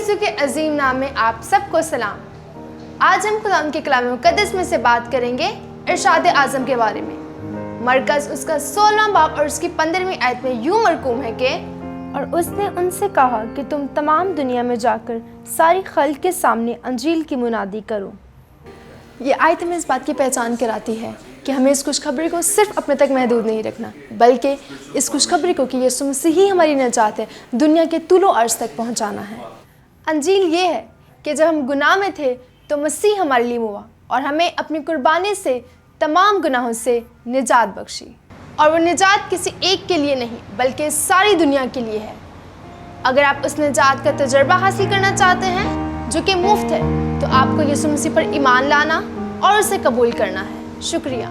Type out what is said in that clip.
यीशु के अजीम नाम में आप सबको सलाम। आज हम खुदा के कलाम मुक़द्दस में से बात करेंगे इरशाद आज़म के बारे में। मरकज़ उसका 16वां बाब और उसकी 15वीं आयत में यूं मरकूम है कि और उसने उनसे कहा कि तुम तमाम दुनिया में जाकर सारी खल्क़ के सामने अंजील की मुनादी करो। ये आयत हमें इस बात की पहचान कराती है कि हमें इस खुशखबरी को सिर्फ अपने तक महदूद नहीं रखना, बल्कि इस खुशखबरी को कि यीशु मसीह ही हमारी निजात है, दुनिया के तुलो अर्ज़ तक पहुंचाना है। अंजील ये है कि जब हम गुनाह में थे तो मसीह हमारे लिए हुआ और हमें अपनी कुर्बानी से तमाम गुनाहों से निजात बख्शी। और वो निजात किसी एक के लिए नहीं बल्कि सारी दुनिया के लिए है। अगर आप उस निजात का तजर्बा हासिल करना चाहते हैं जो कि मुफ्त है, तो आपको यीशु मसीह पर ईमान लाना और उसे कबूल करना है। शुक्रिया।